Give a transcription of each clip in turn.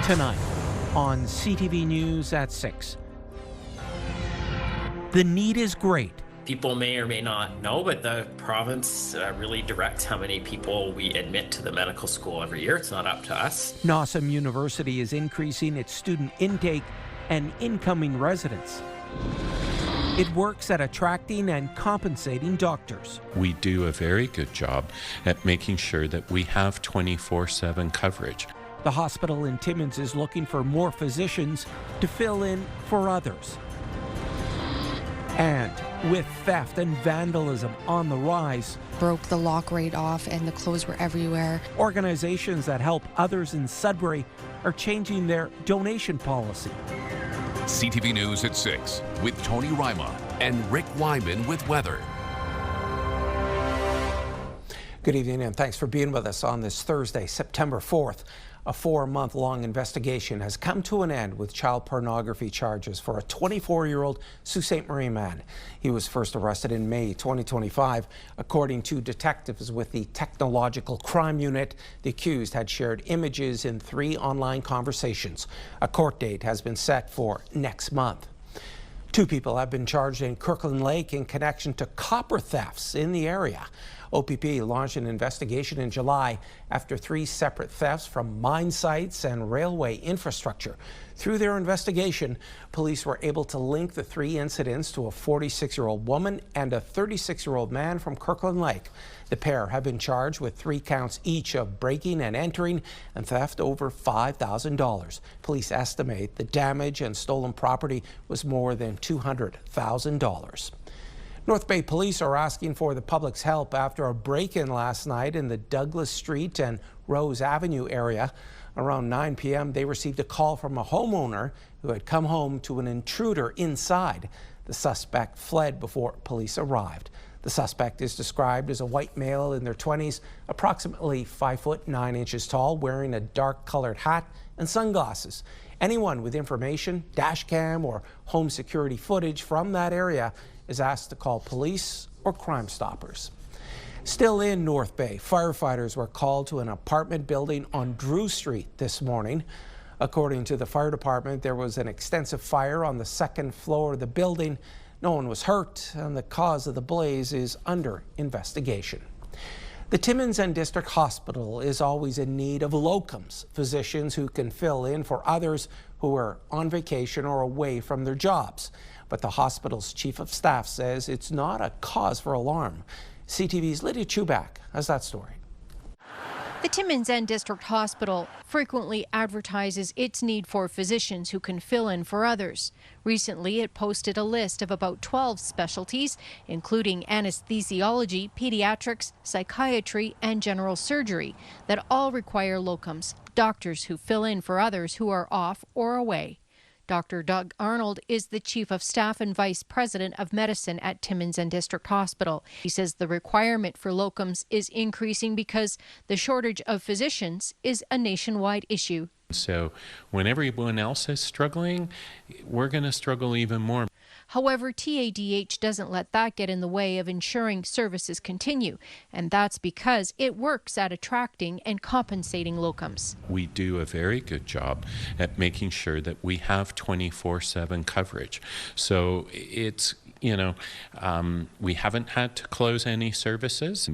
Tonight on CTV News at 6. The need is great. People may or may not know, but the province really directs how many people we admit to the medical school every year. It's not up to us. Nossum University is increasing its student intake and incoming residents. It works at attracting and compensating doctors. We do a very good job at making sure that we have 24/7 coverage. The hospital in Timmins is looking for more physicians to fill in for others. And with theft and vandalism on the rise, broke the lock right off and the clothes were everywhere. Organizations that help others in Sudbury are changing their donation policy. CTV News at 6 with Tony Ryma and Rick Wyman with weather. Good evening and thanks for being with us on this Thursday, September 4th. A 4-month-long investigation has come to an end with child pornography charges for a 24-year-old Sault Ste. Marie man. He was first arrested in May 2025. According to detectives with the Technological Crime Unit, the accused had shared images in 3 online conversations. A court date has been set for next month. 2 people have been charged in Kirkland Lake in connection to copper thefts in the area. OPP launched an investigation in July after 3 separate thefts from mine sites and railway infrastructure. Through their investigation, police were able to link the 3 incidents to a 46-year-old woman and a 36-year-old man from Kirkland Lake. The pair have been charged with 3 counts each of breaking and entering and theft over $5,000. Police estimate the damage and stolen property was more than $200,000. North Bay Police are asking for the public's help after a break-in last night in the Douglas Street and Rose Avenue area. Around 9 p.m., they received a call from a homeowner who had come home to an intruder inside. The suspect fled before police arrived. The suspect is described as a white male in their 20s, approximately 5 foot 9 inches tall, wearing a dark-colored hat and sunglasses. Anyone with information, dash cam, or home security footage from that area is asked to call police or Crime Stoppers. Still in North Bay, firefighters were called to an apartment building on Drew Street this morning. According to the fire department, there was an extensive fire on the 2nd floor of the building. No one was hurt, and the cause of the blaze is under investigation. The Timmins and District Hospital is always in need of locums, physicians who can fill in for others who are on vacation or away from their jobs. But the hospital's chief of staff says it's not a cause for alarm. CTV's Lydia Chubak has that story. The Timmins and District Hospital frequently advertises its need for physicians who can fill in for others. Recently, it posted a list of about 12 specialties, including anesthesiology, pediatrics, psychiatry, and general surgery, that all require locums, doctors who fill in for others who are off or away. Dr. Doug Arnold is the Chief of Staff and Vice President of Medicine at Timmins and District Hospital. He says the requirement for locums is increasing because the shortage of physicians is a nationwide issue. So when everyone else is struggling, we're going to struggle even more. However, TADH doesn't let that get in the way of ensuring services continue, and that's because it works at attracting and compensating locums. We do a very good job at making sure that we have 24/7 coverage. So it's, we haven't had to close any services.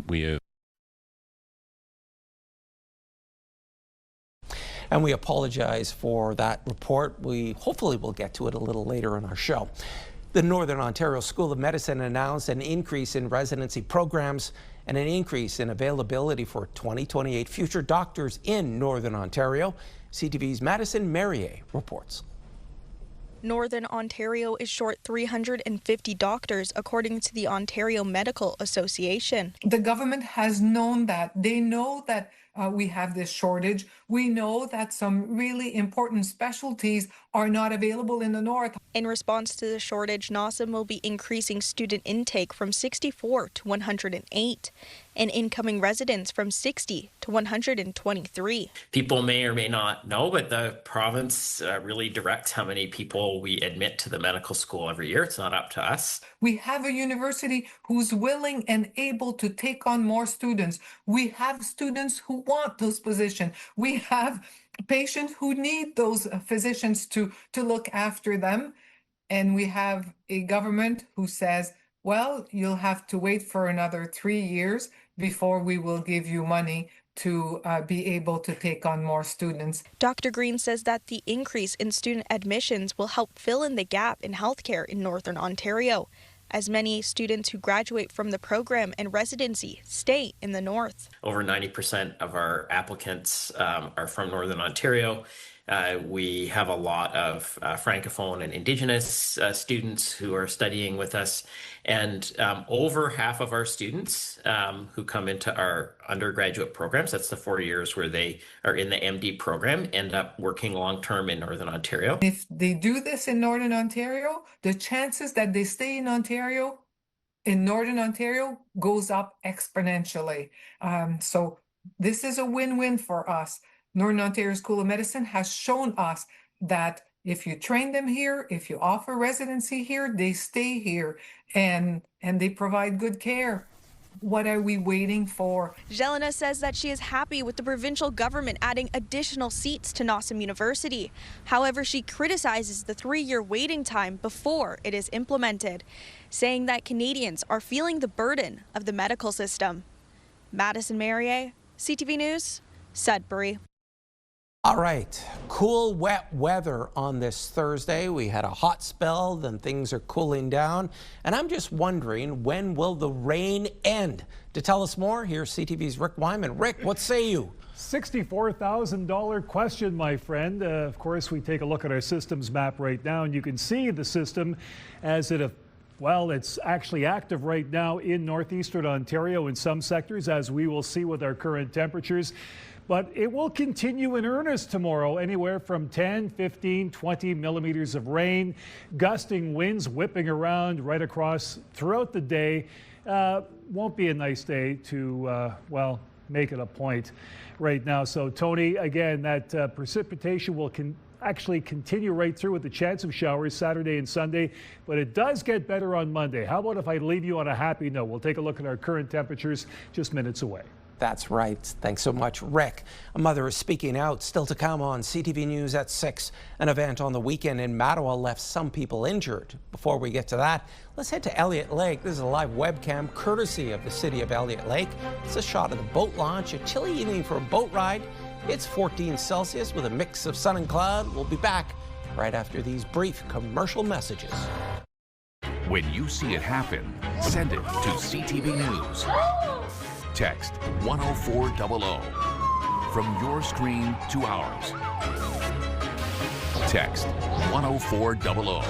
And we apologize for that report. We hopefully will get to it a little later in our show. The Northern Ontario School of Medicine announced an increase in residency programs and an increase in availability for 2028 future doctors in Northern Ontario. CTV's Madison Merrier reports. Northern Ontario is short 350 doctors, according to the Ontario Medical Association. The government has known that. They know that we have this shortage. We know that some really important specialties are not available in the north. In response to the shortage, Nossum will be increasing student intake from 64 to 108 and incoming residents from 60 to 123. People may or may not know, but the province really directs how many people we admit to the medical school every year. It's not up to us. We have a university who's willing and able to take on more students. We have students who want those positions. We have patients who need those physicians to look after them. And we have a government who says, well, you'll have to wait for another 3 years before we will give you money to be able to take on more students. Dr. Green says that the increase in student admissions will help fill in the gap in healthcare in Northern Ontario, as many students who graduate from the program and residency stay in the north. Over 90% of our applicants are from Northern Ontario. We have a lot of Francophone and Indigenous students who are studying with us, and over half of our students who come into our undergraduate programs, that's the 4 years where they are in the MD program, end up working long-term in Northern Ontario. If they do this in Northern Ontario, the chances that they stay in Northern Ontario goes up exponentially. So this is a win-win for us. Northern Ontario School of Medicine has shown us that if you train them here, if you offer residency here, they stay here and they provide good care. What are we waiting for? Jelena says that she is happy with the provincial government adding additional seats to Nosum University. However, she criticizes the 3-year waiting time before it is implemented, saying that Canadians are feeling the burden of the medical system. Madison Marier, CTV News, Sudbury. All right, cool, wet weather on this Thursday. We had a hot spell, then things are cooling down. And I'm just wondering, when will the rain end? To tell us more, here's CTV's Rick Wyman. Rick, what say you? $64,000 question, my friend. Of course, we take a look at our systems map right now, and you can see the system as it's actually active right now in northeastern Ontario in some sectors, as we will see with our current temperatures. But it will continue in earnest tomorrow, anywhere from 10, 15, 20 millimeters of rain, gusting winds whipping around right across throughout the day. Won't be a nice day to, make it a point right now. So, Tony, again, that precipitation will actually continue right through with the chance of showers Saturday and Sunday, but it does get better on Monday. How about if I leave you on a happy note? We'll take a look at our current temperatures just minutes away. That's right. Thanks so much, Rick. A mother is speaking out. Still to come on CTV News at 6. An event on the weekend in Mattawa left some people injured. Before we get to that, let's head to Elliot Lake. This is a live webcam courtesy of the city of Elliot Lake. It's a shot of the boat launch. A chilly evening for a boat ride. It's 14 Celsius with a mix of sun and cloud. We'll be back right after these brief commercial messages. When you see it happen, send it to CTV News. Text 10400 from your screen to ours. Text 10400.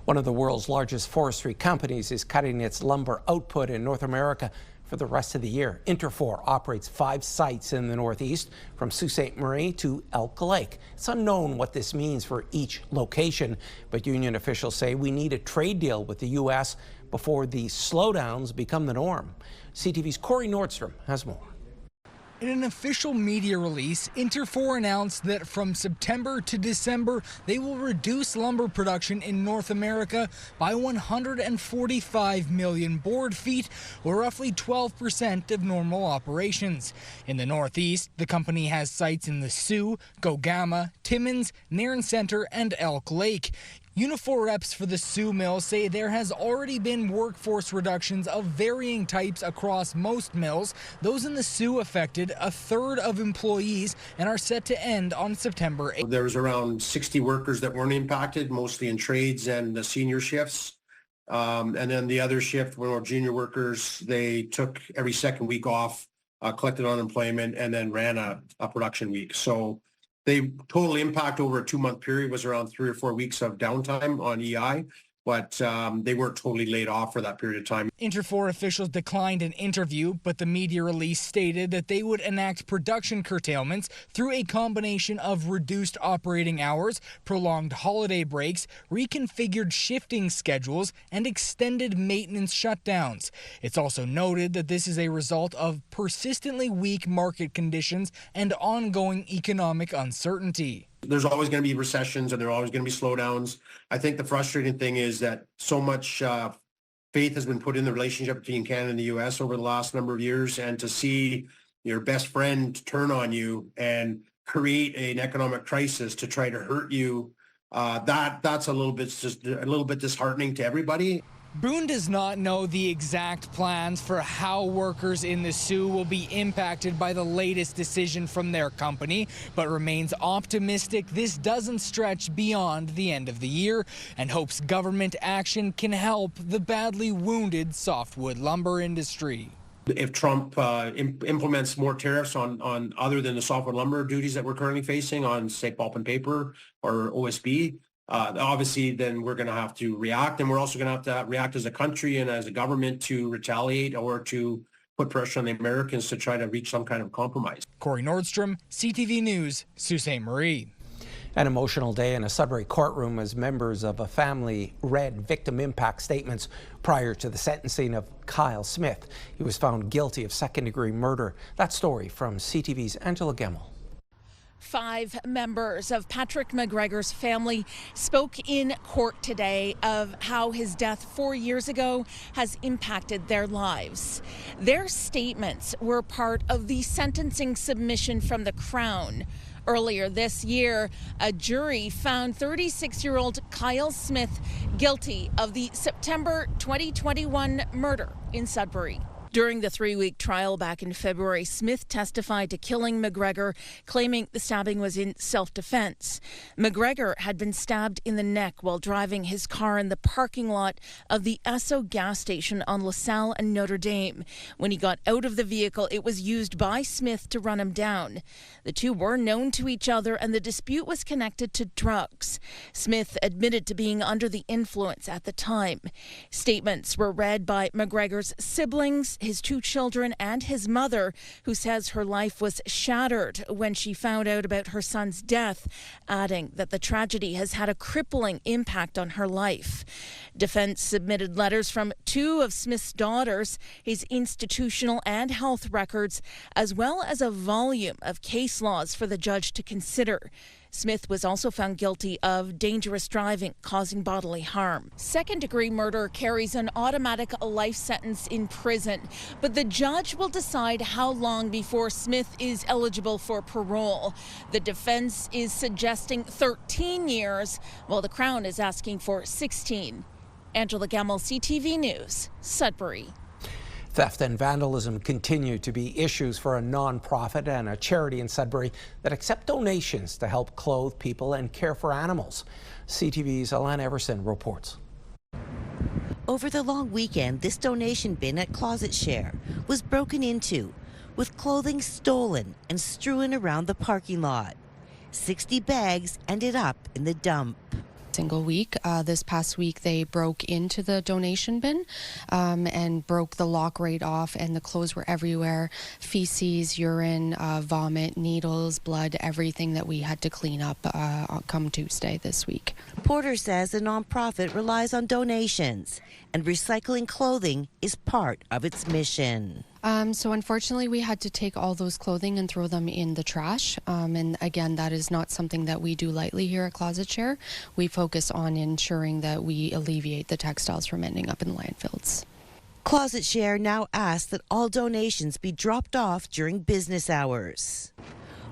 One of the world's largest forestry companies is cutting its lumber output in North America for the rest of the year. Interfor operates 5 sites in the Northeast, from Sault Ste. Marie to Elk Lake. It's unknown what this means for each location, but union officials say we need a trade deal with the U.S. before the slowdowns become the norm. CTV's Corey Nordstrom has more. In an official media release, Interfor announced that from September to December, they will reduce lumber production in North America by 145 million board feet, or roughly 12% of normal operations. In the Northeast, the company has sites in the Sioux, Gogama, Timmins, Nairn Centre, and Elk Lake. Unifor reps for the Sioux mill say there has already been workforce reductions of varying types across most mills. Those in the Sioux affected a third of employees and are set to end on September 8th. There was around 60 workers that weren't impacted, mostly in trades and the senior shifts. And then the other shift were junior workers. They took every second week off, collected unemployment, and then ran a production week. So the total impact over a 2-month period was around 3 or 4 weeks of downtime on EI, but they weren't totally laid off for that period of time. Interfor officials declined an interview, but the media release stated that they would enact production curtailments through a combination of reduced operating hours, prolonged holiday breaks, reconfigured shifting schedules, and extended maintenance shutdowns. It's also noted that this is a result of persistently weak market conditions and ongoing economic uncertainty. There's always going to be recessions and there are always going to be slowdowns. I think the frustrating thing is that so much faith has been put in the relationship between Canada and the U.S. over the last number of years, and to see your best friend turn on you and create an economic crisis to try to hurt you, that's a little bit disheartening to everybody. Boone does not know the exact plans for how workers in the Soo will be impacted by the latest decision from their company, but remains optimistic this doesn't stretch beyond the end of the year and hopes government action can help the badly wounded softwood lumber industry. If Trump implements more tariffs on other than the softwood lumber duties that we're currently facing on, say, pulp and paper or OSB, obviously then we're going to have to react, and we're also going to have to react as a country and as a government to retaliate or to put pressure on the Americans to try to reach some kind of compromise. Corey Nordstrom, CTV News, Sault Ste. Marie. An emotional day in a Sudbury courtroom as members of a family read victim impact statements prior to the sentencing of Kyle Smith. He was found guilty of second-degree murder. That story from CTV's Angela Gemmell. 5 members of Patrick McGregor's family spoke in court today of how his death 4 years ago has impacted their lives. Their statements were part of the sentencing submission from the Crown. Earlier this year, a jury found 36-year-old Kyle Smith guilty of the September 2021 murder in Sudbury. During the 3-week trial back in February, Smith testified to killing McGregor, claiming the stabbing was in self-defense. McGregor had been stabbed in the neck while driving his car in the parking lot of the Esso gas station on LaSalle and Notre Dame. When he got out of the vehicle, it was used by Smith to run him down. The two were known to each other, and the dispute was connected to drugs. Smith admitted to being under the influence at the time. Statements were read by McGregor's siblings, his 2 children, and his mother, who says her life was shattered when she found out about her son's death, adding that the tragedy has had a crippling impact on her life. Defense submitted letters from 2 of Smith's daughters, his institutional and health records, as well as a volume of case laws for the judge to consider. Smith was also found guilty of dangerous driving, causing bodily harm. Second-degree murder carries an automatic life sentence in prison, but the judge will decide how long before Smith is eligible for parole. The defense is suggesting 13 years, while the Crown is asking for 16. Angela Gemmell, CTV News, Sudbury. Theft and vandalism continue to be issues for a nonprofit and a charity in Sudbury that accept donations to help clothe people and care for animals. CTV's Alana Everson reports. Over the long weekend, this donation bin at Closet Share was broken into, with clothing stolen and strewn around the parking lot. 60 bags ended up in the dump. Single week. This past week, they broke into the donation bin and broke the lock right off, and the clothes were everywhere. Feces, urine, vomit, needles, blood, everything that we had to clean up come Tuesday this week. Porter says the nonprofit relies on donations, and recycling clothing is part of its mission. So unfortunately, we had to take all those clothing and throw them in the trash. And again, that is not something that we do lightly here at Closet Share. We focus on ensuring that we alleviate the textiles from ending up in landfills. Closet Share now asks that all donations be dropped off during business hours.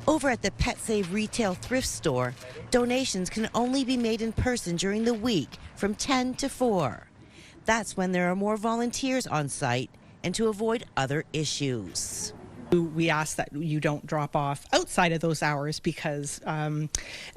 Over at the Pet Save retail thrift store, donations can only be made in person during the week from 10 to 4. That's when there are more volunteers on site and to avoid other issues. We ask that you don't drop off outside of those hours because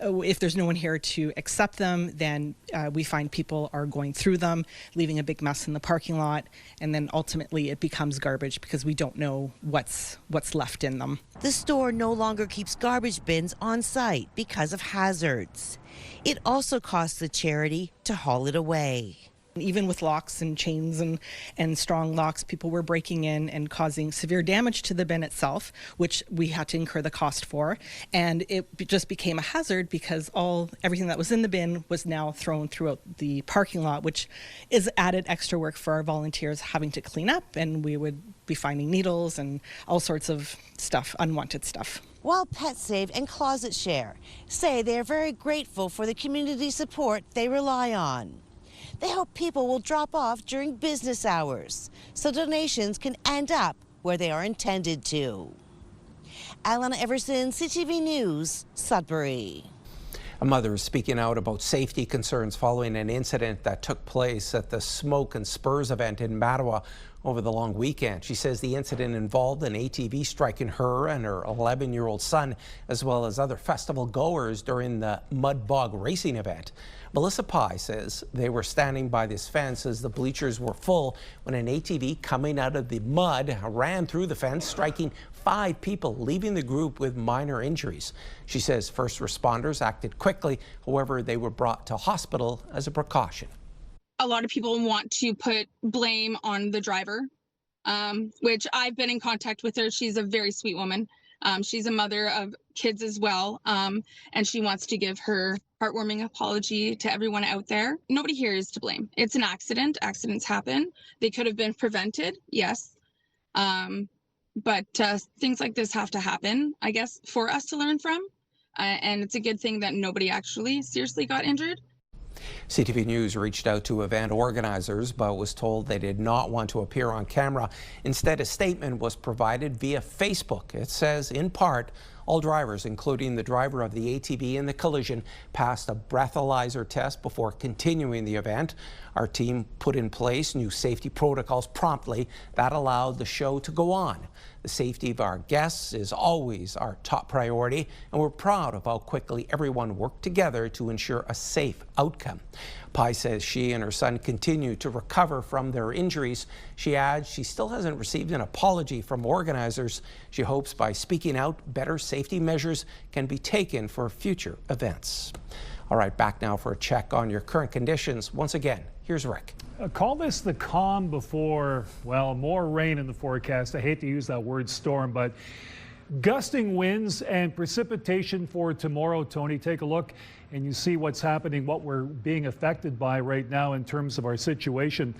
if there's no one here to accept them, then we find people are going through them, leaving a big mess in the parking lot, and then ultimately it becomes garbage because we don't know what's left in them. The store no longer keeps garbage bins on site because of hazards. It also costs the charity to haul it away. Even with locks and chains and strong locks, people were breaking in and causing severe damage to the bin itself, which we had to incur the cost for. And it just became a hazard because everything that was in the bin was now thrown throughout the parking lot, which is added extra work for our volunteers having to clean up, and we would be finding needles and all sorts of stuff, unwanted stuff. While Pet Save and Closet Share say they are very grateful for the community support they rely on. They hope people will drop off during business hours so donations can end up where they are intended to. Alana Everson, CTV News, Sudbury. A mother is speaking out about safety concerns following an incident that took place at the Smoke and Spurs event in Mattawa over the long weekend. She says the incident involved an ATV striking her and her 11-year-old son, as well as other festival goers during the Mud Bog racing event. Melissa Pye says they were standing by this fence as the bleachers were full when an ATV coming out of the mud ran through the fence, striking 5 people, leaving the group with minor injuries. She says first responders acted quickly. However, they were brought to hospital as a precaution. A lot of people want to put blame on the driver, which I've been in contact with her. She's a very sweet woman. She's a mother of kids as well, and she wants to give her heartwarming apology to everyone out there. Nobody here is to blame. It's an accident. Accidents happen. They could have been prevented, yes. But things like this have to happen, I guess, for us to learn from. And it's a good thing that nobody actually seriously got injured. CTV News reached out to event organizers but was told they did not want to appear on camera. Instead, a statement was provided via Facebook. It says, in part, all drivers, including the driver of the ATV in the collision, passed a breathalyzer test before continuing the event. Our team put in place new safety protocols promptly that allowed the show to go on. The safety of our guests is always our top priority, and we're proud of how quickly everyone worked together to ensure a safe outcome. Pye says she and her son continue to recover from their injuries. She adds she still hasn't received an apology from organizers. She hopes by speaking out, better safety measures can be taken for future events. All right, back now for a check on your current conditions. Once again, here's Rick. Call this the calm before, well, more rain in the forecast. I hate to use that word storm, but gusting winds and precipitation for tomorrow. Tony, take a look and you see what's happening, what we're being affected by right now in terms of our situation.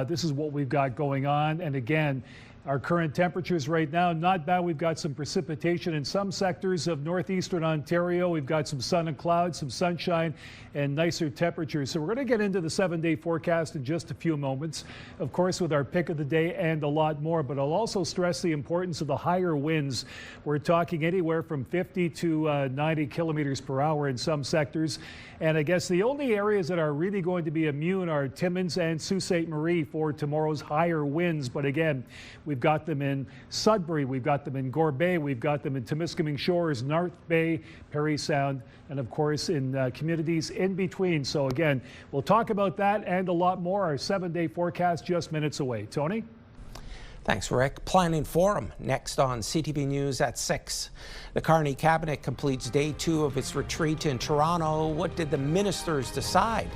This is what we've got going on. And again, our current temperatures right now, not bad. We've got some precipitation in some sectors of northeastern Ontario. We've got some sun and clouds, some sunshine, and nicer temperatures. So we're going to get into the 7-day forecast in just a few moments, of course, with our pick of the day and a lot more. But I'll also stress the importance of the higher winds. We're talking anywhere from 50 to 90 kilometers per hour in some sectors. And I guess the only areas that are really going to be immune are Timmins and Sault Ste. Marie for tomorrow's higher winds. But again, we've got them in Sudbury, we've got them in Gore Bay, we've got them in Temiskaming Shores, North Bay, Perry Sound, and of course in communities in between. So again, we'll talk about that and a lot more. Our 7-day forecast just minutes away. Tony? Thanks, Rick. Planning Forum next on CTV News at 6. The Carney cabinet completes day 2 of its retreat in Toronto. What did the ministers decide?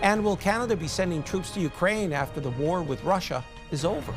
And will Canada be sending troops to Ukraine after the war with Russia is over?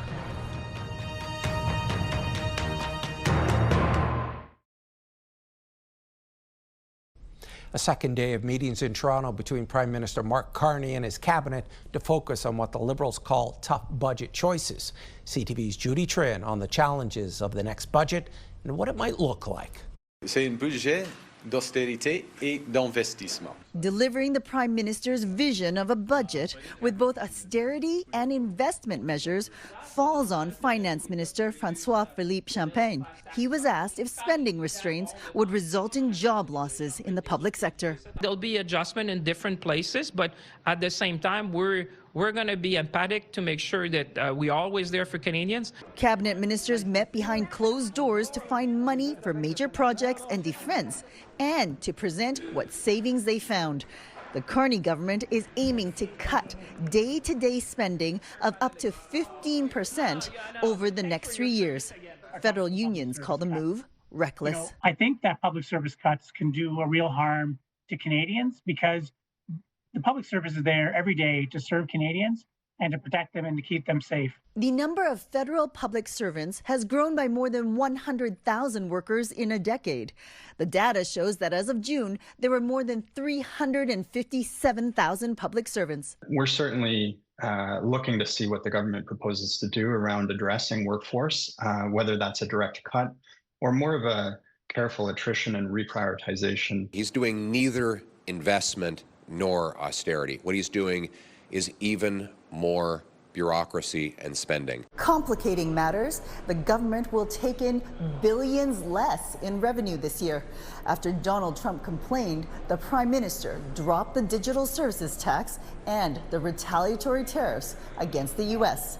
A second day of meetings in Toronto between Prime Minister Mark Carney and his cabinet to focus on what the Liberals call tough budget choices. CTV's Judy Trin on the challenges of the next budget and what it might look like. C'est un budget d'austérité et d'investissement. Delivering the Prime Minister's vision of a budget with both austerity and investment measures falls on Finance Minister François-Philippe Champagne. He was asked if spending restraints would result in job losses in the public sector. There'll be adjustment in different places, but at the same time, we're going to be empathic to make sure that we're always there for Canadians. Cabinet ministers met behind closed doors to find money for major projects and defense and to present what savings they found. The Carney government is aiming to cut day-to-day spending of up to 15% over the next 3 years. Federal unions call the move reckless. I think that public service cuts can do a real harm to Canadians because the public service is there every day to serve Canadians and to protect them and to keep them safe. The number of federal public servants has grown by more than 100,000 workers in a decade. The data shows that as of June, there were more than 357,000 public servants. We're certainly looking to see what the government proposes to do around addressing workforce, whether that's a direct cut or more of a careful attrition and reprioritization. He's doing neither investment nor austerity. What he's doing is even more bureaucracy, and spending. Complicating matters, the government will take in billions less in revenue this year. After Donald Trump complained, the Prime Minister dropped the digital services tax and the retaliatory tariffs against the U.S.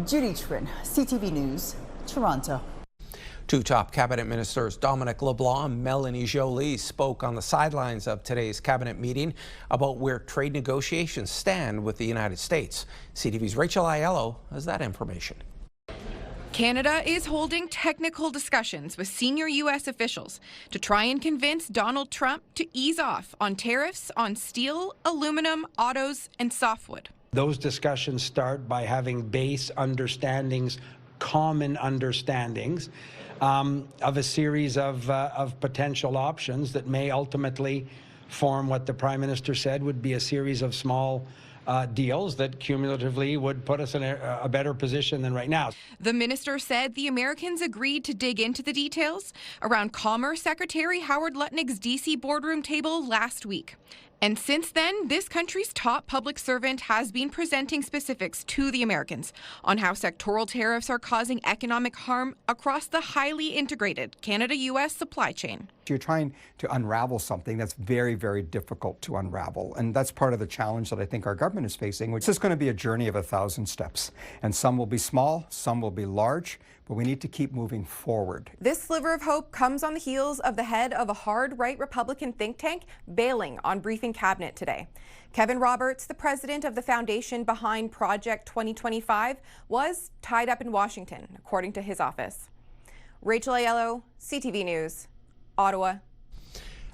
Judy Trin, CTV News, Toronto. Two top cabinet ministers, Dominic LeBlanc and Melanie Joly, spoke on the sidelines of today's cabinet meeting about where trade negotiations stand with the United States. CTV's Rachel Aiello has that information. Canada is holding technical discussions with senior U.S. officials to try and convince Donald Trump to ease off on tariffs on steel, aluminum, autos, and softwood. Those discussions start by having base understandings, common understandings of a series of potential options that may ultimately form what the Prime Minister said would be a series of small deals that cumulatively would put us in a better position than right now. The minister said the Americans agreed to dig into the details around Commerce Secretary Howard Lutnick's D.C. boardroom table last week. And since then, this country's top public servant has been presenting specifics to the Americans on how sectoral tariffs are causing economic harm across the highly integrated Canada-U.S. supply chain. You're trying to unravel something that's very, very difficult to unravel. And that's part of the challenge that I think our government is facing, which is going to be a journey of 1,000 steps. And some will be small, some will be large, but we need to keep moving forward. This sliver of hope comes on the heels of the head of a hard-right Republican think tank bailing on briefing cabinet today. Kevin Roberts, the president of the foundation behind Project 2025, was tied up in Washington, according to his office. Rachel Aiello, CTV News, Ottawa.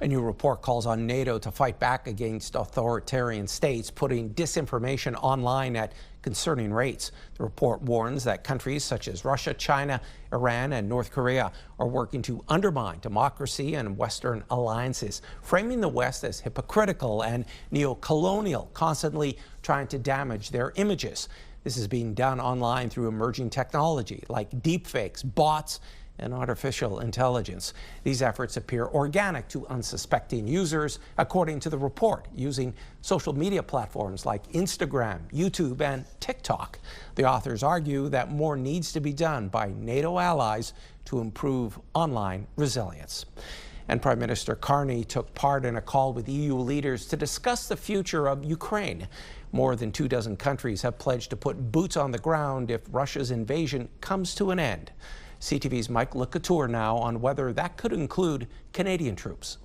A new report calls on NATO to fight back against authoritarian states putting disinformation online at concerning rates. The report warns that countries such as Russia, China, Iran, and North Korea are working to undermine democracy and Western alliances, framing the West as hypocritical and neo-colonial, constantly trying to damage their images. This is being done online through emerging technology like deepfakes, bots, and artificial intelligence. These efforts appear organic to unsuspecting users, according to the report, using social media platforms like Instagram, YouTube, and TikTok. The authors argue that more needs to be done by NATO allies to improve online resilience. And Prime Minister Carney took part in a call with EU leaders to discuss the future of Ukraine. More than 24 countries have pledged to put boots on the ground if Russia's invasion comes to an end. CTV's Mike LeCouture now on whether that could include Canadian troops.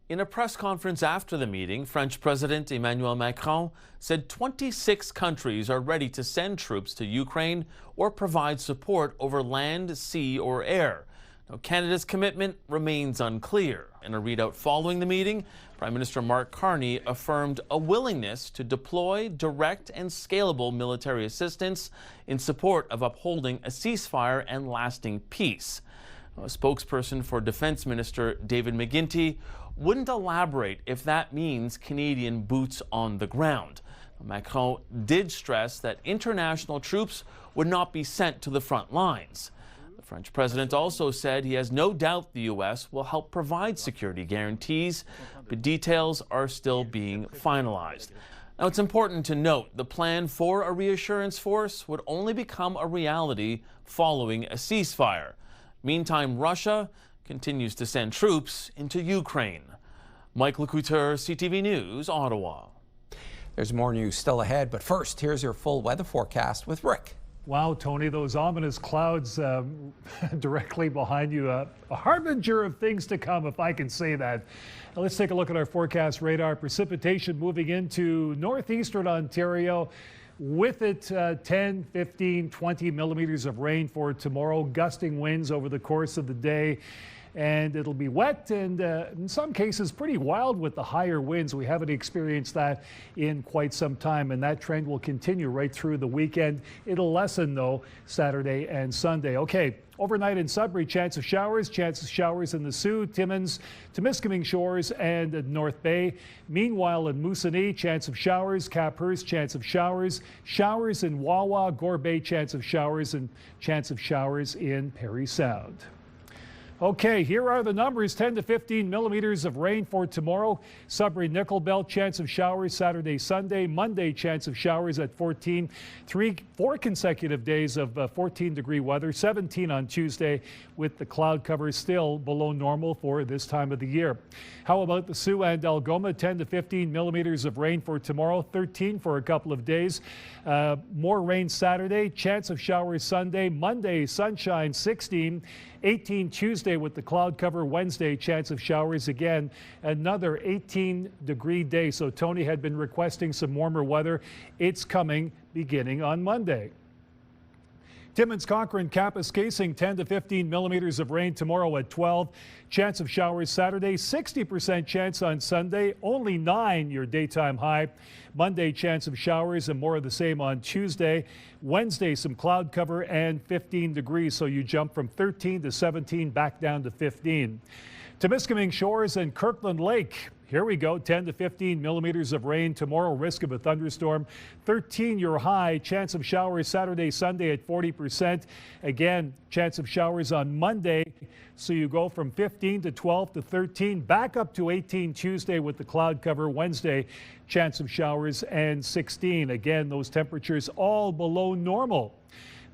In a press conference after the meeting, French President Emmanuel Macron said 26 countries are ready to send troops to Ukraine or provide support over land, sea, or air. Now, Canada's commitment remains unclear. In a readout following the meeting, Prime Minister Mark Carney affirmed a willingness to deploy direct and scalable military assistance in support of upholding a ceasefire and lasting peace. A spokesperson for Defense Minister David McGuinty wouldn't elaborate if that means Canadian boots on the ground. Macron did stress that international troops would not be sent to the front lines. The French president also said he has no doubt the U.S. will help provide security guarantees, but details are still being finalized. Now, it's important to note the plan for a reassurance force would only become a reality following a ceasefire. Meantime, Russia continues to send troops into Ukraine. Mike LeCouture, CTV News, Ottawa. There's more news still ahead, but first, here's your full weather forecast with Rick. Wow, Tony, those ominous clouds directly behind you, a harbinger of things to come, if I can say that. Now, let's take a look at our forecast radar. Precipitation moving into northeastern Ontario. With it, 10, 15, 20 millimeters of rain for tomorrow, gusting winds over the course of the day. And it'll be wet and in some cases pretty wild with the higher winds. We haven't experienced that in quite some time, and that trend will continue right through the weekend. It'll lessen, though, Saturday and Sunday. Okay, overnight in Sudbury, chance of showers in the Soo, Timmins, Temiskaming Shores, and North Bay. Meanwhile, in Moosonee, chance of showers, Caphurst, chance of showers, showers in Wawa, Gore Bay, chance of showers, and chance of showers in Perry Sound. Okay, here are the numbers. 10 to 15 millimeters of rain for tomorrow. Sudbury Nickel Belt, chance of showers Saturday, Sunday. Monday, chance of showers at 14. 4 consecutive days of 14-degree weather. 17 on Tuesday, with the cloud cover still below normal for this time of the year. How about the Sioux and Algoma? 10 to 15 millimeters of rain for tomorrow. 13 for a couple of days. More rain Saturday. Chance of showers Sunday. Monday, sunshine 16. 18 Tuesday with the cloud cover. Wednesday, chance of showers again. Another 18-degree day. So Tony had been requesting some warmer weather. It's coming beginning on Monday. Timmins Cochrane campus casing, 10 to 15 millimeters of rain tomorrow at 12. Chance of showers Saturday, 60% chance on Sunday, only 9 your daytime high. Monday, chance of showers and more of the same on Tuesday. Wednesday, some cloud cover and 15 degrees, so you jump from 13 to 17 back down to 15. Temiskaming Shores and Kirkland Lake. Here we go, 10 to 15 millimeters of rain tomorrow, risk of a thunderstorm. 13 your high, chance of showers Saturday, Sunday at 40%. Again, chance of showers on Monday. So you go from 15 to 12 to 13, back up to 18 Tuesday with the cloud cover. Wednesday, chance of showers and 16. Again, those temperatures all below normal.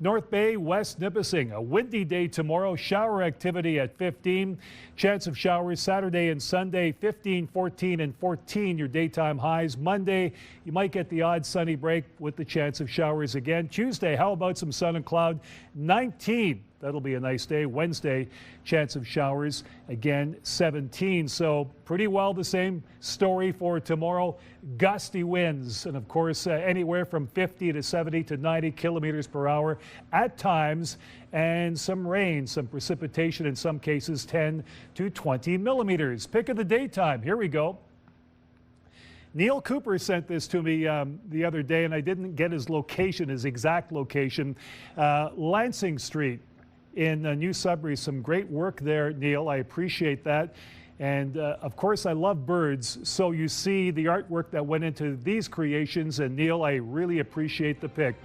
North Bay, West Nipissing, a windy day tomorrow, shower activity at 15. Chance of showers Saturday and Sunday, 15, 14, and 14 your daytime highs. Monday, you might get the odd sunny break with the chance of showers again. Tuesday, how about some sun and cloud? 19. That'll be a nice day. Wednesday, chance of showers, again, 17. So pretty well the same story for tomorrow. Gusty winds, and of course, anywhere from 50 to 70 to 90 kilometers per hour at times, and some rain, some precipitation, in some cases 10 to 20 millimeters. Pick of the daytime. Here we go. Neil Cooper sent this to me the other day, and I didn't get his location, his exact location. Lansing Street in New Sudbury. Some great work there, Neil. I appreciate that. And of course, I love birds. So you see the artwork that went into these creations. And Neil, I really appreciate the pick.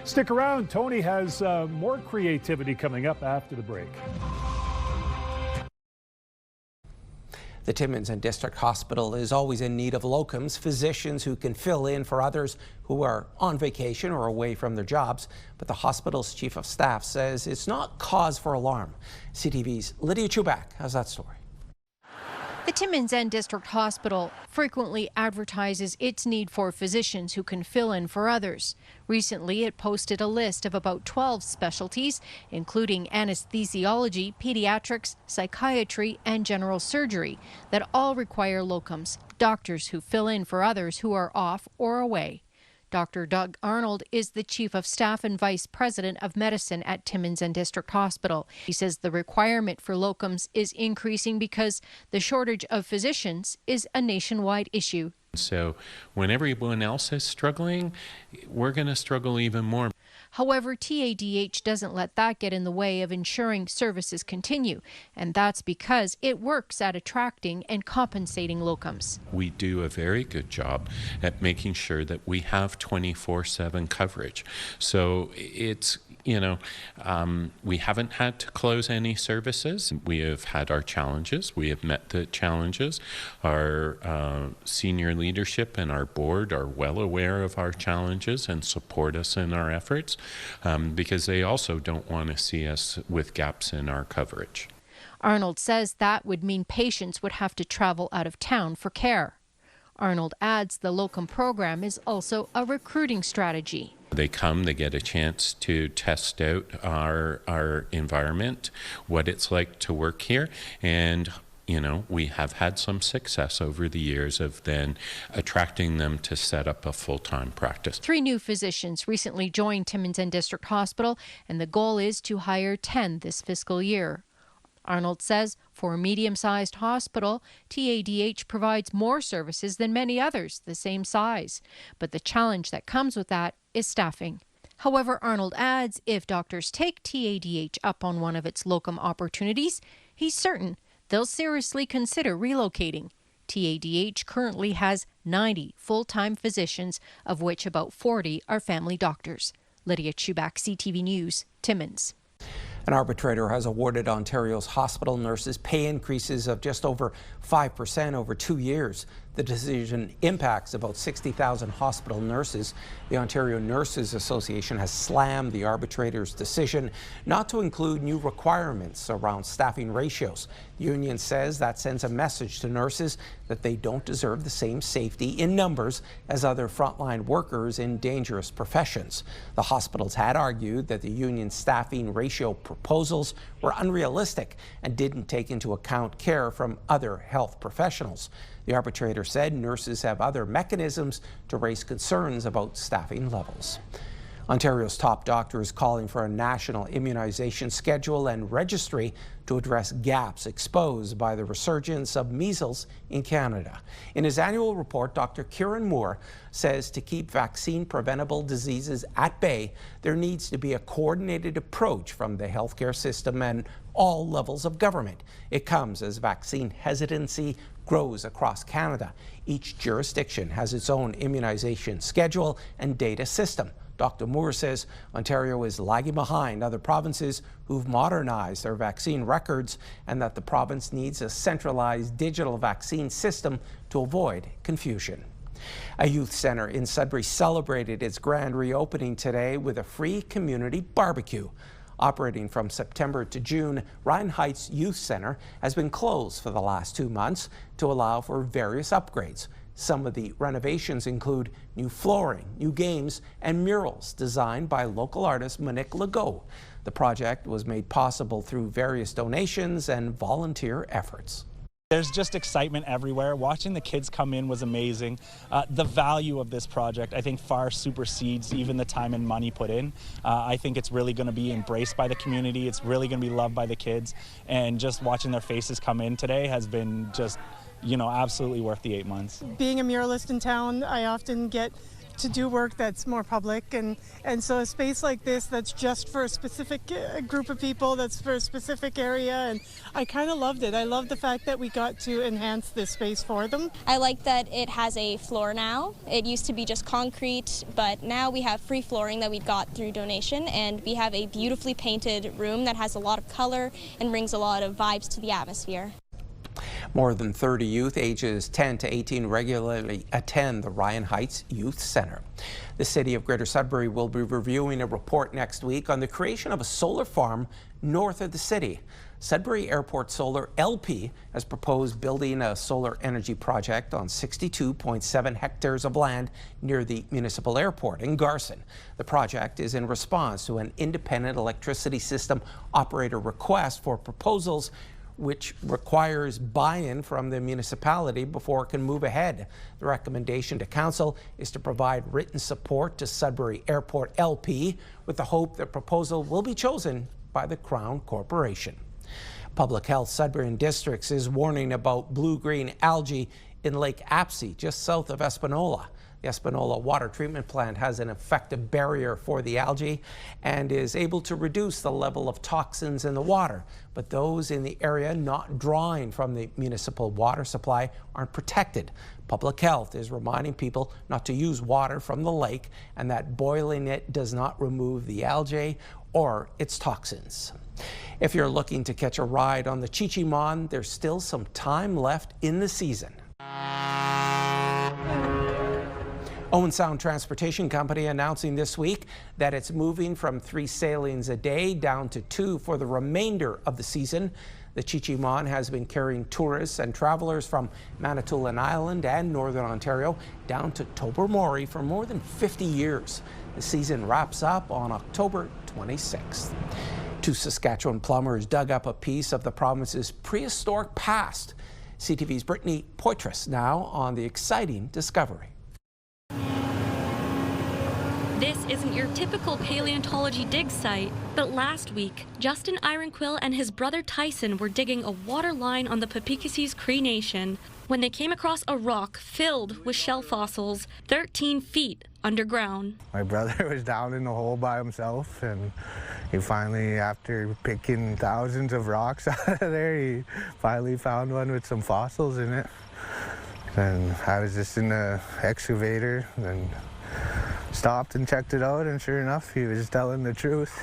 Stick around. Tony has more creativity coming up after the break. The Timmins and District Hospital is always in need of locums, physicians who can fill in for others who are on vacation or away from their jobs. But the hospital's chief of staff says it's not cause for alarm. CTV's Lydia Chubak has that story. The Timmins and District Hospital frequently advertises its need for physicians who can fill in for others. Recently, it posted a list of about 12 specialties, including anesthesiology, pediatrics, psychiatry, and general surgery, that all require locums, doctors who fill in for others who are off or away. Dr. Doug Arnold is the Chief of Staff and Vice President of Medicine at Timmins and District Hospital. He says the requirement for locums is increasing because the shortage of physicians is a nationwide issue. So when everyone else is struggling, we're going to struggle even more. However, TADH doesn't let that get in the way of ensuring services continue, and that's because it works at attracting and compensating locums. We do a very good job at making sure that we have 24/7 coverage. So it's, we haven't had to close any services. We have had our challenges. We have met the challenges. Our senior leadership and our board are well aware of our challenges and support us in our efforts because they also don't want to see us with gaps in our coverage. Arnold says that would mean patients would have to travel out of town for care. Arnold adds the locum program is also a recruiting strategy. They come, they get a chance to test out our environment, what it's like to work here, and we have had some success over the years of then attracting them to set up a full-time practice. 3 new physicians recently joined Timmins and District Hospital, and the goal is to hire 10 this fiscal year. Arnold says for a medium-sized hospital, TADH provides more services than many others the same size. But the challenge that comes with that is staffing. However, Arnold adds if doctors take TADH up on one of its locum opportunities, he's certain they'll seriously consider relocating. TADH currently has 90 full-time physicians, of which about 40 are family doctors. Lydia Chubak, CTV News, Timmins. An arbitrator has awarded Ontario's hospital nurses pay increases of just over 5% over 2 years. The decision impacts about 60,000 hospital nurses. The Ontario Nurses Association has slammed the arbitrator's decision not to include new requirements around staffing ratios. The union says that sends a message to nurses that they don't deserve the same safety in numbers as other frontline workers in dangerous professions. The hospitals had argued that the union's staffing ratio proposals were unrealistic and didn't take into account care from other health professionals. The arbitrator said nurses have other mechanisms to raise concerns about staffing levels. Ontario's top doctor is calling for a national immunization schedule and registry to address gaps exposed by the resurgence of measles in Canada. In his annual report, Dr. Kieran Moore says to keep vaccine-preventable diseases at bay, there needs to be a coordinated approach from the healthcare system and all levels of government. It comes as vaccine hesitancy grows across Canada. Each jurisdiction has its own immunization schedule and data system. Dr. Moore says Ontario is lagging behind other provinces who've modernized their vaccine records and that the province needs a centralized digital vaccine system to avoid confusion. A youth center in Sudbury celebrated its grand reopening today with a free community barbecue. Operating from September to June, Ryan Heights Youth Center has been closed for the last 2 months to allow for various upgrades. Some of the renovations include new flooring, new games, and murals designed by local artist Monique Legault. The project was made possible through various donations and volunteer efforts. There's just excitement everywhere. Watching the kids come in was amazing. The value of this project, I think, far supersedes even the time and money put in. I think it's really going to be embraced by the community. It's really going to be loved by the kids. And just watching their faces come in today has been just, absolutely worth the 8 months. Being a muralist in town, I often get to do work that's more public, and so a space like this that's just for a specific group of people, that's for a specific area, and I kind of loved it. I love the fact that we got to enhance this space for them. I like that it has a floor now. It used to be just concrete, but now we have free flooring that we got through donation, and we have a beautifully painted room that has a lot of color and brings a lot of vibes to the atmosphere. More than 30 youth ages 10 to 18 regularly attend the Ryan Heights Youth Center. The City of Greater Sudbury will be reviewing a report next week on the creation of a solar farm north of the city. Sudbury Airport Solar LP has proposed building a solar energy project on 62.7 hectares of land near the municipal airport in Garson. The project is in response to an independent electricity system operator request for proposals which requires buy-in from the municipality before it can move ahead. The recommendation to council is to provide written support to Sudbury Airport LP with the hope that proposal will be chosen by the Crown Corporation. Public Health Sudbury and Districts is warning about blue-green algae in Lake Apsey, just south of Espanola. The Espanola water treatment plant has an effective barrier for the algae and is able to reduce the level of toxins in the water. But those in the area not drawing from the municipal water supply aren't protected. Public Health is reminding people not to use water from the lake and that boiling it does not remove the algae or its toxins. If you're looking to catch a ride on the Chi-Chi-Mon, there's still some time left in the season. Owen Sound Transportation Company announcing this week that it's moving from 3 sailings a day down to 2 for the remainder of the season. The Chi-Chi-Mon has been carrying tourists and travelers from Manitoulin Island and Northern Ontario down to Tobermory for more than 50 years. The season wraps up on October 26th. 2 Saskatchewan plumbers dug up a piece of the province's prehistoric past. CTV's Brittany Poitras now on the exciting discovery. This isn't your typical paleontology dig site, but last week, Justin Ironquill and his brother Tyson were digging a water line on the Papikassis Cree Nation when they came across a rock filled with shell fossils 13 feet underground. My brother was down in the hole by himself, and he finally, after picking thousands of rocks out of there, he finally found one with some fossils in it. And I was just in the excavator and stopped and checked it out, and sure enough, he was telling the truth.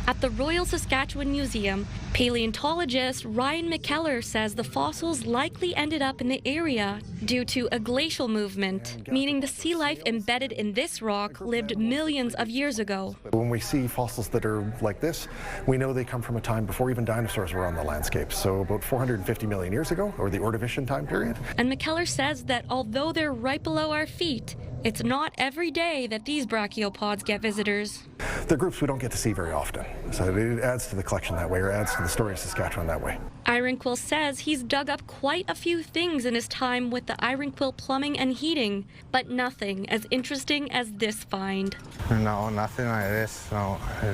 At the Royal Saskatchewan Museum, paleontologist Ryan McKellar says the fossils likely ended up in the area due to a glacial movement, meaning the sea life embedded in this rock lived millions of years ago. When we see fossils that are like this, we know they come from a time before even dinosaurs were on the landscape, so about 450 million years ago, or the Ordovician time period. And McKellar says that although they're right below our feet, it's not every day that these brachiopods get visitors. They're groups we don't get to see very often, so it adds to the collection that way, or adds to the story of Saskatchewan that way. Ironquill says he's dug up quite a few things in his time with the Ironquill plumbing and heating, but nothing as interesting as this find. No, nothing like this. No, I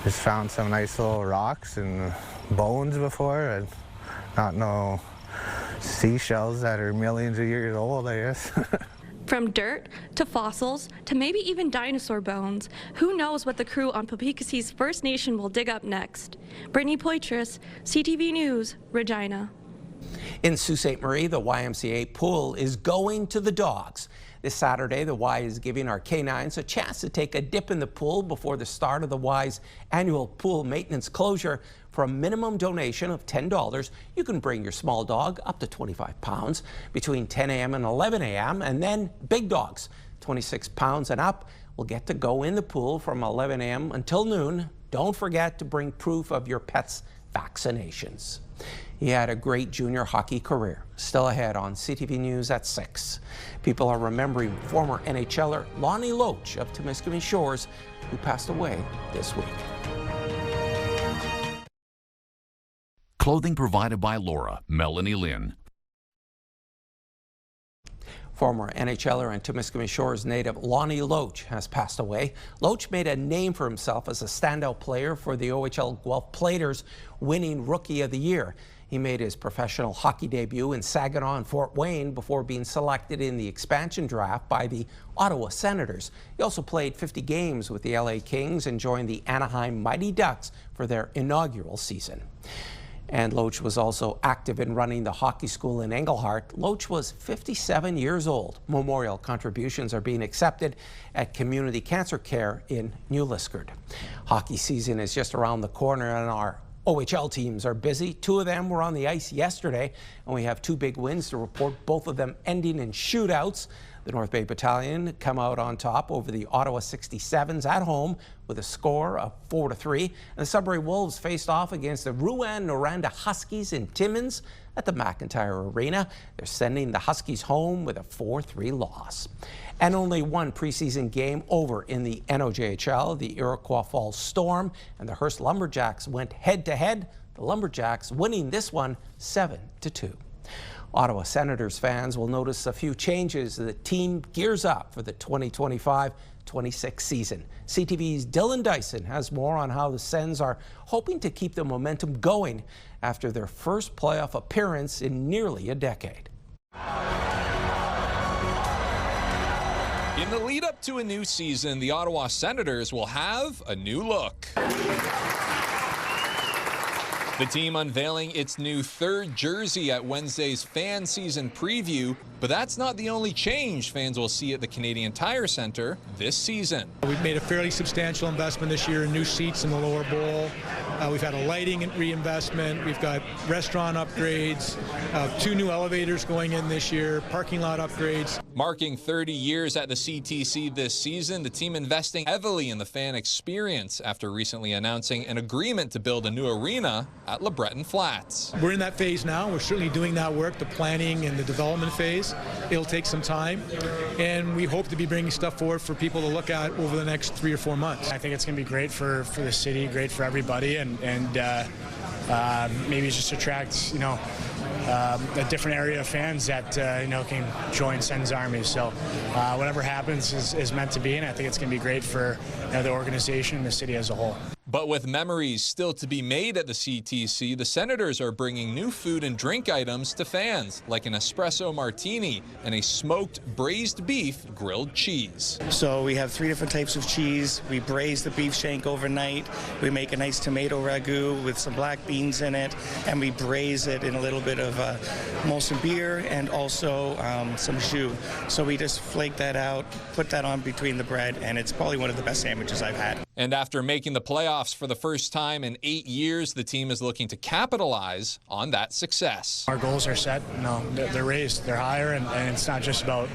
just found some nice little rocks and bones before, and not no seashells that are millions of years old, I guess. From dirt to fossils to maybe even dinosaur bones, who knows what the crew on Papikassee's First Nation will dig up next. Brittany Poitras, CTV News, Regina. In Sault Ste. Marie, the YMCA pool is going to the dogs. This Saturday, the Y is giving our canines a chance to take a dip in the pool before the start of the Y's annual pool maintenance closure. For a minimum donation of $10, you can bring your small dog up to 25 pounds between 10 a.m. and 11 a.m. And then big dogs, 26 pounds and up, will get to go in the pool from 11 a.m. until noon. Don't forget to bring proof of your pet's vaccinations. He had a great junior hockey career. Still ahead on CTV News at 6. People are remembering former NHLer Lonnie Loach of Timmins Shores, who passed away this week. Clothing provided by Laura, Melanie Lynn. Former NHLer and Timmins Shores native Lonnie Loach has passed away. Loach made a name for himself as a standout player for the OHL Guelph Platers, winning Rookie of the Year. He made his professional hockey debut in Saginaw and Fort Wayne before being selected in the expansion draft by the Ottawa Senators. He also played 50 games with the LA Kings and joined the Anaheim Mighty Ducks for their inaugural season. And Loach was also active in running the hockey school in Englehart. Loach was 57 years old. Memorial contributions are being accepted at Community Cancer Care in New Liskeard. Hockey season is just around the corner and our OHL teams are busy. 2 of them were on the ice yesterday, and we have 2 big wins to report, both of them ending in shootouts. The North Bay Battalion come out on top over the Ottawa 67s at home with a score of 4-3. And the Sudbury Wolves faced off against the Rouyn-Noranda Huskies in Timmins at the McIntyre Arena. They're sending the Huskies home with a 4-3 loss. And only one preseason game over in the NOJHL. The Iroquois Falls Storm and the Hearst Lumberjacks went head-to-head. The Lumberjacks winning this one 7-2. Ottawa Senators fans will notice a few changes. The team gears up for the 2025-26 season. CTV's Dylan Dyson has more on how the Sens are hoping to keep the momentum going after their first playoff appearance in nearly a decade. In the lead up to a new season, the Ottawa Senators will have a new look. The team unveiling its new 3rd jersey at Wednesday's fan season preview, but that's not the only change fans will see at the Canadian Tire Centre this season. We've made a fairly substantial investment this year in new seats in the lower bowl. We've had a lighting reinvestment. We've got restaurant upgrades, 2 new elevators going in this year, parking lot upgrades. Marking 30 years at the CTC this season, the team investing heavily in the fan experience after recently announcing an agreement to build a new arena at LeBreton Flats. We're in that phase now. We're certainly doing that work, the planning and the development phase. It'll take some time, and we hope to be bringing stuff forward for people to look at over the next 3 or 4 months. I think it's going to be great for the city, great for everybody, and maybe just attract, a different area of fans that, can join Sens Army. So whatever happens is meant to be, and I think it's going to be great for the organization and the city as a whole. But with memories still to be made at the CTC, the Senators are bringing new food and drink items to fans, like an espresso martini and a smoked braised beef grilled cheese. So we have 3 different types of cheese. We braise the beef shank overnight. We make a nice tomato ragu with some black beans in it, and we braise it in a little bit of Molson beer and also some jus. So we just flake that out, put that on between the bread, and it's probably one of the best sandwiches I've had. And after making the playoffs for the first time in 8 years, the team is looking to capitalize on that success. Our goals are set. They're raised. They're higher, and it's not just about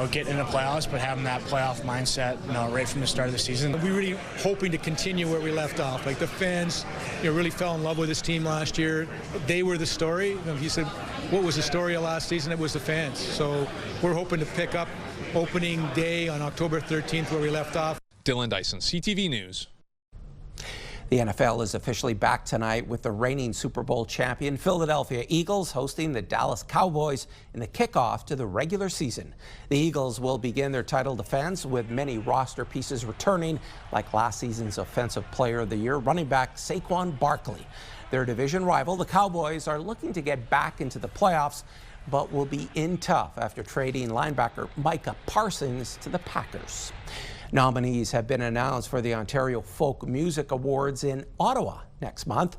getting in the playoffs, but having that playoff mindset right from the start of the season. We're really hoping to continue where we left off. Like the fans really fell in love with this team last year. They were the story. He said, what was the story of last season? It was the fans. So we're hoping to pick up opening day on October 13th where we left off. Dylan Dyson, CTV News. The NFL is officially back tonight with the reigning Super Bowl champion Philadelphia Eagles hosting the Dallas Cowboys in the kickoff to the regular season. The Eagles will begin their title defense with many roster pieces returning, like last season's Offensive Player of the Year running back Saquon Barkley. Their division rival, the Cowboys, are looking to get back into the playoffs, but will be in tough after trading linebacker Micah Parsons to the Packers. Nominees have been announced for the Ontario Folk Music Awards in Ottawa next month.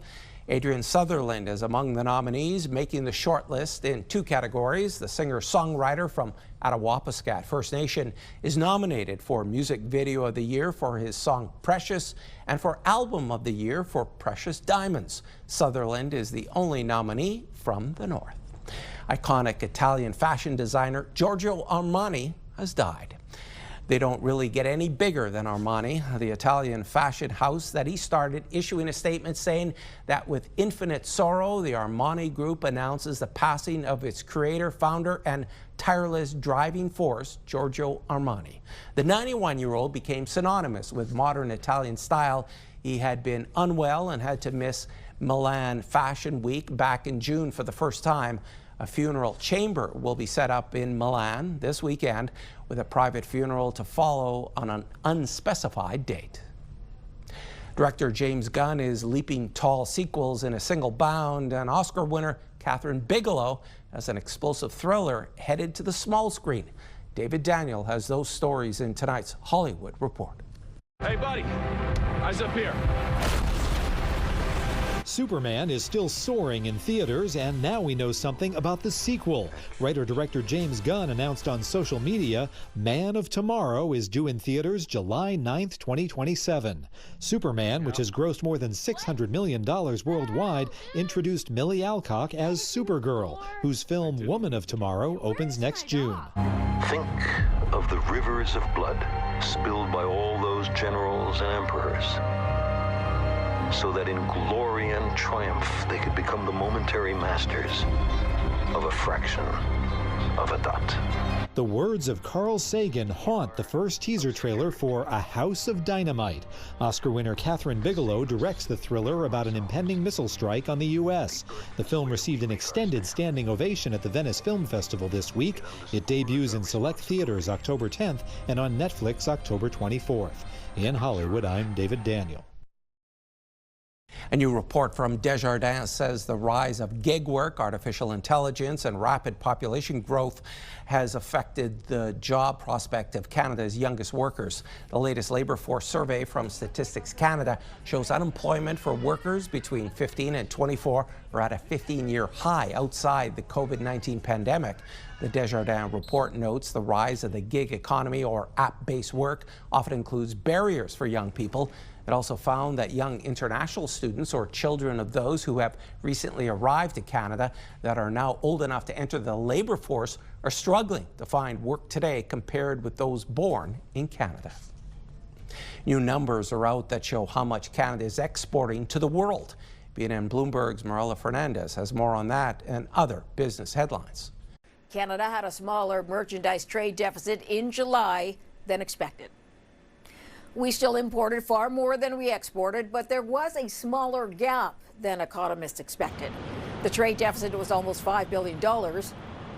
Adrian Sutherland is among the nominees, making the shortlist in 2 categories. The singer-songwriter from Attawapiskat First Nation is nominated for Music Video of the Year for his song Precious and for Album of the Year for Precious Diamonds. Sutherland is the only nominee from the North. Iconic Italian fashion designer Giorgio Armani has died. They don't really get any bigger than Armani, the Italian fashion house that he started, issuing a statement saying that with infinite sorrow, the Armani Group announces the passing of its creator, founder, and tireless driving force, Giorgio Armani. The 91-year-old became synonymous with modern Italian style. He had been unwell and had to miss Milan Fashion Week back in June for the first time. A funeral chamber will be set up in Milan this weekend, with a private funeral to follow on an unspecified date. Director James Gunn is leaping tall sequels in a single bound, and Oscar winner Catherine Bigelow has an explosive thriller headed to the small screen. David Daniel has those stories in tonight's Hollywood Report. Hey buddy, eyes up here. Superman is still soaring in theaters, and now we know something about the sequel. Writer-director James Gunn announced on social media, Man of Tomorrow is due in theaters July 9th, 2027. Superman, which has grossed more than $600 million worldwide, introduced Millie Alcock as Supergirl, whose film Woman of Tomorrow opens next June. Think of the rivers of blood spilled by all those generals and emperors, so that in glory and triumph they could become the momentary masters of a fraction of a dot. The words of Carl Sagan haunt the first teaser trailer for A House of Dynamite. Oscar winner Catherine Bigelow directs the thriller about an impending missile strike on the U.S. The film received an extended standing ovation at the Venice Film Festival this week. It debuts in select theaters October 10th and on Netflix October 24th. In Hollywood, I'm David Daniel. A new report from Desjardins says the rise of gig work, artificial intelligence, and rapid population growth has affected the job prospect of Canada's youngest workers. The latest labour force survey from Statistics Canada shows unemployment for workers between 15 and 24 are at a 15-year high outside the COVID-19 pandemic. The Desjardins report notes the rise of the gig economy, or app-based work, often includes barriers for young people. It also found that young international students, or children of those who have recently arrived to Canada that are now old enough to enter the labour force, are struggling to find work today compared with those born in Canada. New numbers are out that show how much Canada is exporting to the world. BNN Bloomberg's Marilla Fernandez has more on that and other business headlines. Canada had a smaller merchandise trade deficit in July than expected. We still imported far more than we exported, but there was a smaller gap than economists expected. The trade deficit was almost $5 billion.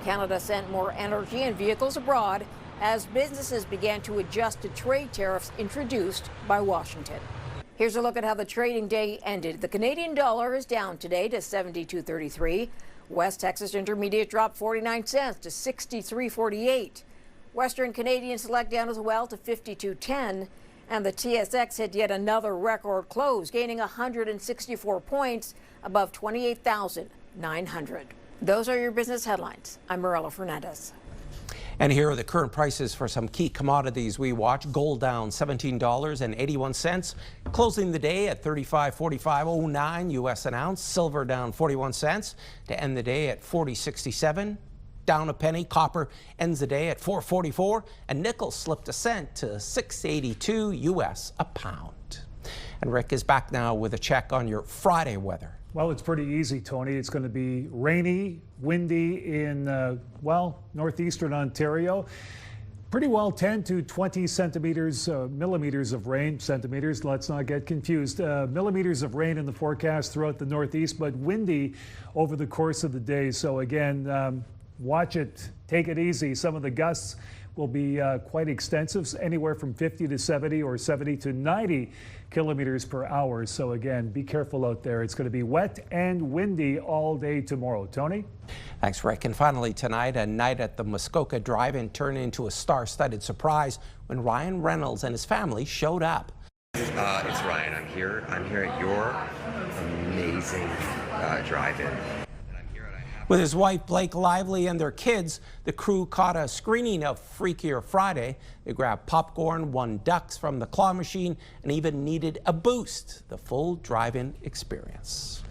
Canada sent more energy and vehicles abroad as businesses began to adjust to trade tariffs introduced by Washington. Here's a look at how the trading day ended. The Canadian dollar is down today to 72.33. West Texas Intermediate dropped 49 cents to 63.48. Western Canadian Select down as well to 52.10. And the TSX hit yet another record close, gaining 164 points above 28,900. Those are your business headlines. I'm Morella Fernandez. And here are the current prices for some key commodities we watch. Gold down $17.81, closing the day at $35.4509 U.S. an ounce. Silver down 41 cents to end the day at $40.67. Down a penny. Copper ends the day at $4.44, and nickel slipped a cent to $6.82 U.S. a pound. And Rick is back now with a check on your Friday weather. Well, it's pretty easy, Tony. It's going to be rainy, windy in, northeastern Ontario. Pretty well 10 to 20 centimeters, millimeters of rain. Centimeters, let's not get confused. Millimeters of rain in the forecast throughout the northeast, but windy over the course of the day. So again, watch it, take it easy. Some of the gusts will be quite extensive, anywhere from 50 to 70 or 70 to 90 kilometers per hour. So again, be careful out there. It's going to be wet and windy all day tomorrow. Tony? Thanks, Rick. And finally tonight, a night at the Muskoka Drive-In turned into a star-studded surprise when Ryan Reynolds and his family showed up. It's Ryan. I'm here at your amazing drive-in. With his wife, Blake Lively, and their kids, the crew caught a screening of Freakier Friday. They grabbed popcorn, won ducks from the claw machine, and even needed a boost. The full drive-in experience.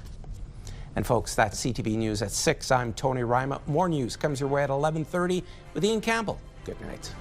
And folks, that's CTV News at 6. I'm Tony Ryma. More news comes your way at 11:30 with Ian Campbell. Good night.